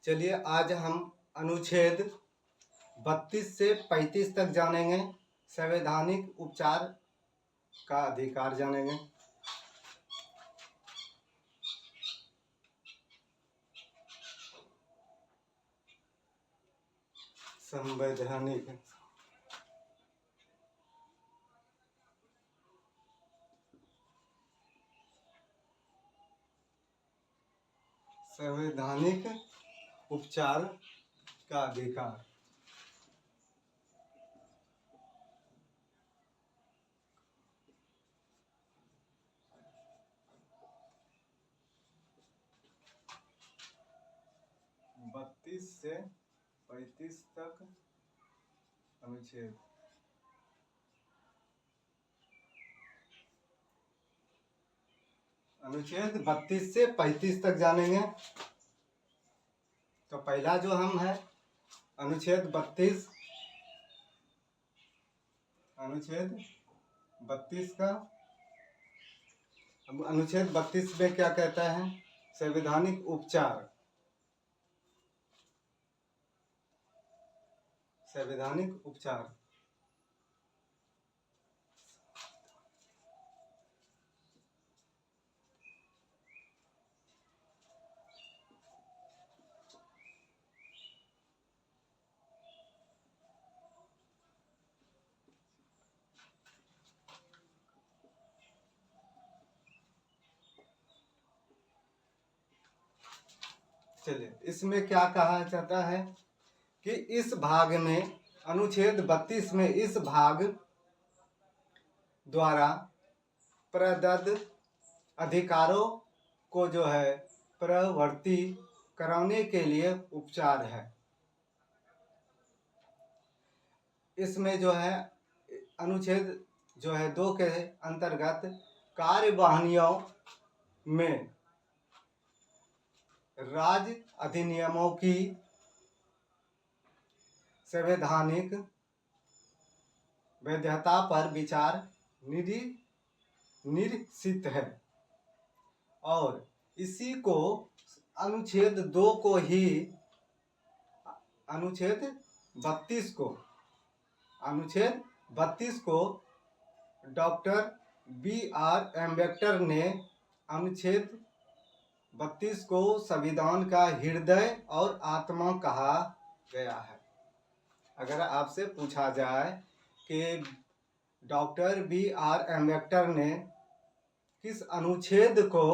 चलिए आज हम अनुच्छेद 32 से 35 तक जानेंगे। संवैधानिक उपचार का अधिकार जानेंगे। संवैधानिक संवैधानिक उपचार का अधिकार। बत्तीस से 35 तक अनुच्छेद। अनुच्छेद 32 से 35 तक जानेंगे। तो पहला जो हम है अनुच्छेद 32 का। अब अनुच्छेद 32 में क्या कहता है? संवैधानिक उपचार। संवैधानिक उपचार चलिए, इसमें क्या कहा जाता है कि इस भाग में अनुच्छेद 32 में इस भाग द्वारा प्रदत्त अधिकारों को जो है प्रवर्ती कराने के लिए उपचार है। इसमें जो है अनुच्छेद जो है 2 के अंतर्गत कार्यवाहिनियों में राज्य अधिनियमों की संवैधानिक वैधता पर विचार निश्चित है और इसी को अनुच्छेद 2 को ही अनुच्छेद 32 को डॉक्टर B.R. अम्बेडकर ने अनुच्छेद 32 को संविधान का हृदय और आत्मा कहा गया है। अगर आपसे पूछा जाए कि डॉक्टर B.R. अम्बेडकर ने किस अनुच्छेद को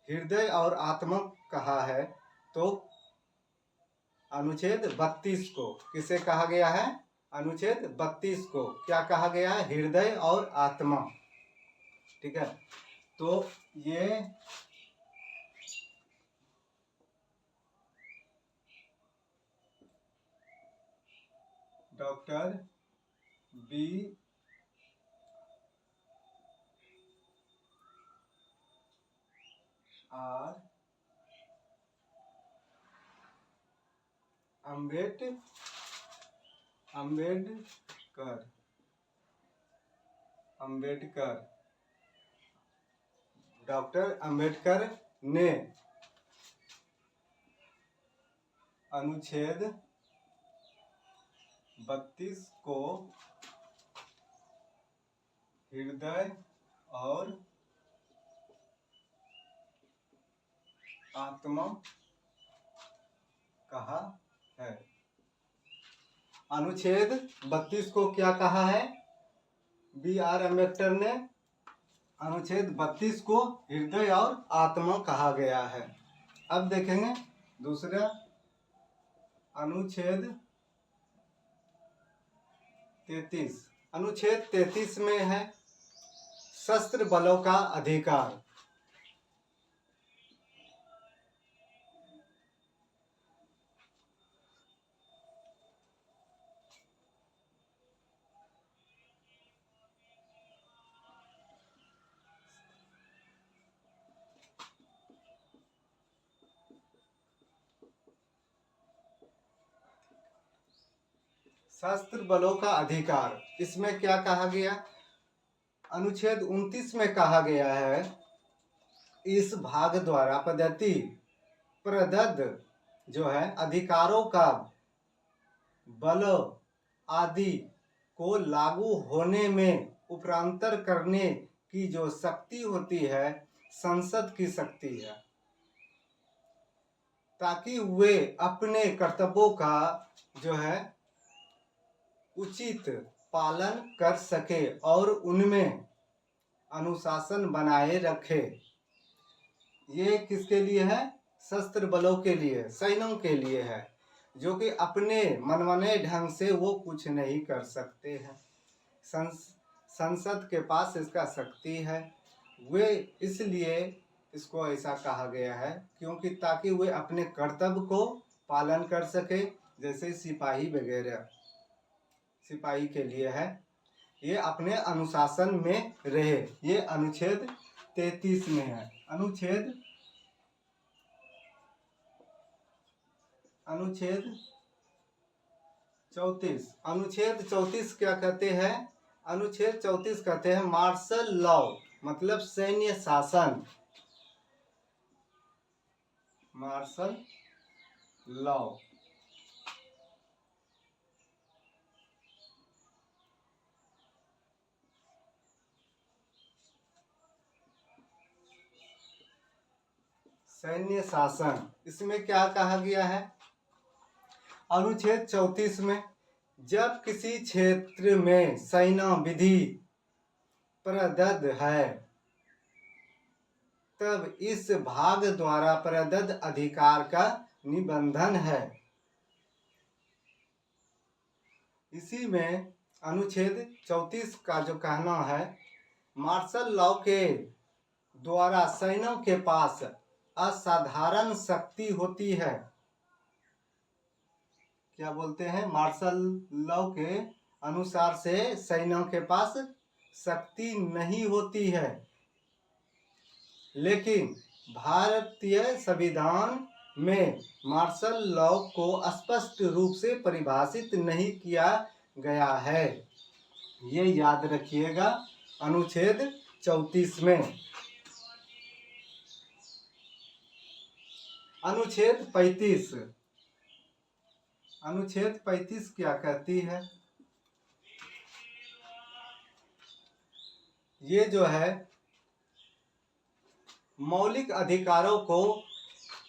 हृदय और आत्मा कहा है, तो अनुच्छेद 32 को किसे कहा गया है? अनुच्छेद 32 को क्या कहा गया है? हृदय और आत्मा। ठीक है, तो ये doctor B.R. Ambedkar doctor Ambedkar ने अनुच्छेद 32 को हृदय और आत्मा कहा है। अनुच्छेद 32 को क्या कहा है? B.R. अम्बेडकर ने अनुच्छेद 32 को हृदय और आत्मा कहा गया है। अब देखेंगे दूसरा अनुच्छेद 33। अनुच्छेद 33 में है सशस्त्र बलों का अधिकार। सशस्त्र बलों का अधिकार, इसमें क्या कहा गया? अनुच्छेद 29 में कहा गया है इस भाग द्वारा प्रदत्त जो है अधिकारों का बल आदि को लागू होने में उपरांतर करने की जो शक्ति होती है संसद की शक्ति है, ताकि वे अपने कर्तव्यों का जो है उचित पालन कर सके और उनमें अनुशासन बनाए रखे। ये किसके लिए है? शस्त्र बलों के लिए, सैन्यों के लिए है, जो कि अपने मनमाने ढंग से वो कुछ नहीं कर सकते हैं। संसद के पास इसका शक्ति है। वे इसलिए इसको ऐसा कहा गया है क्योंकि ताकि वे अपने कर्तव्य को पालन कर सके, जैसे सिपाही वगैरह, सिपाही के लिए है, ये अपने अनुशासन में रहे। ये अनुच्छेद 33 में है। अनुच्छेद 34। अनुच्छेद 34 क्या कहते हैं? अनुच्छेद 34 कहते हैं मार्शल लॉ, मतलब सैन्य शासन। मार्शल लॉ सैन्य शासन, इसमें क्या कहा गया है? अनुच्छेद 34 में जब किसी क्षेत्र में सेना विधि प्रदत्त है तब इस भाग द्वारा प्रदत्त अधिकार का निबंधन है। इसी में अनुच्छेद 34 का जो कहना है, मार्शल लॉ के द्वारा सैन्यों के पास असाधारण शक्ति होती है। क्या बोलते हैं? मार्शल लॉ के अनुसार से सैन्यों के पास शक्ति नहीं होती है, लेकिन भारतीय संविधान में मार्शल लॉ को स्पष्ट रूप से परिभाषित नहीं किया गया है। ये याद रखिएगा अनुच्छेद 34 में। अनुच्छेद 35। अनुच्छेद 35 क्या कहती है? ये जो है मौलिक अधिकारों को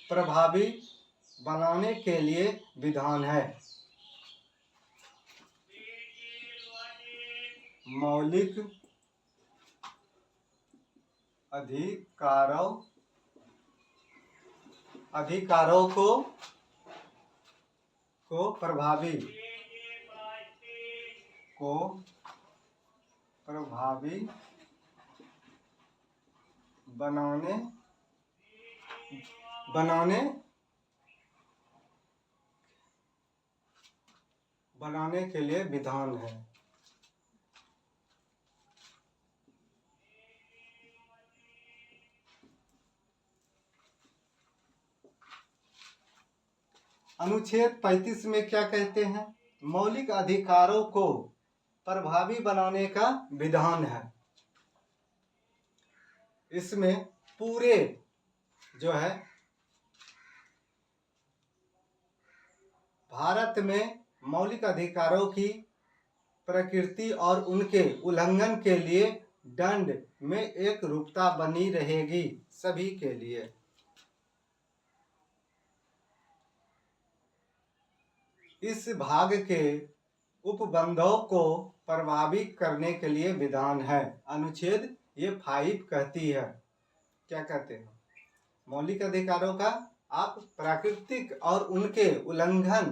प्रभावी बनाने के लिए विधान है। मौलिक अधिकारों को प्रभावी बनाने के लिए विधान है। अनुच्छेद 35 में क्या कहते हैं? मौलिक अधिकारों को प्रभावी बनाने का विधान है। इसमें पूरे जो है भारत में मौलिक अधिकारों की प्रकृति और उनके उल्लंघन के लिए दंड में एक रूपता बनी रहेगी सभी के लिए। इस भाग के उपबंधों को प्रभावी करने के लिए विधान है। अनुच्छेद ये 5 कहती है, क्या कहते हैं? मौलिक अधिकारों का आप प्राकृतिक और उनके उल्लंघन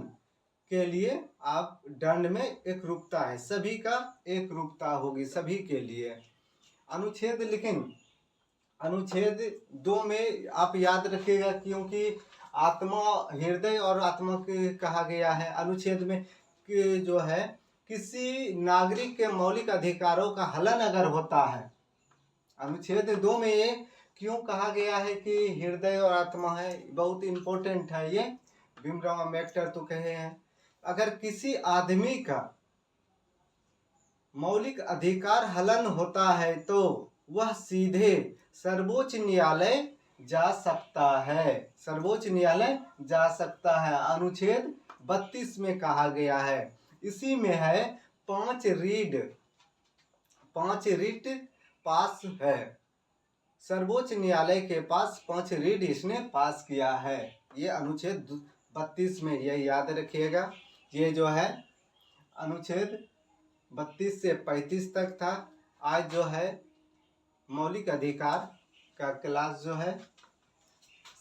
के लिए आप दंड में एक रूपता है, सभी का एक रूपता होगी सभी के लिए। अनुच्छेद लेकिन अनुच्छेद 2 में आप याद रखिएगा, क्योंकि आत्मा, हृदय और आत्मा के कहा गया है। अनुच्छेद में कि जो है किसी नागरिक के मौलिक अधिकारों का हनन अगर होता है, अनुच्छेद 2 में ये क्यों कहा गया है कि हृदय और आत्मा है, बहुत इम्पोर्टेंट है ये। भीमराव अम्बेडकर तो कहे हैं, अगर किसी आदमी का मौलिक अधिकार हनन होता है तो वह सीधे सर्वोच्च न्यायालय जा सकता है। सर्वोच्च न्यायालय जा सकता है, अनुच्छेद 32 में कहा गया है। इसी में है 5 रीट पास है। सर्वोच्च न्यायालय के पास 5 रीट इसने पास किया है। ये अनुच्छेद 32 में, ये याद रखिएगा। ये जो है अनुच्छेद 32 से 35 तक था। आज जो है मौलिक अधिकार का क्लास जो है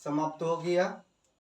समाप्त हो गया।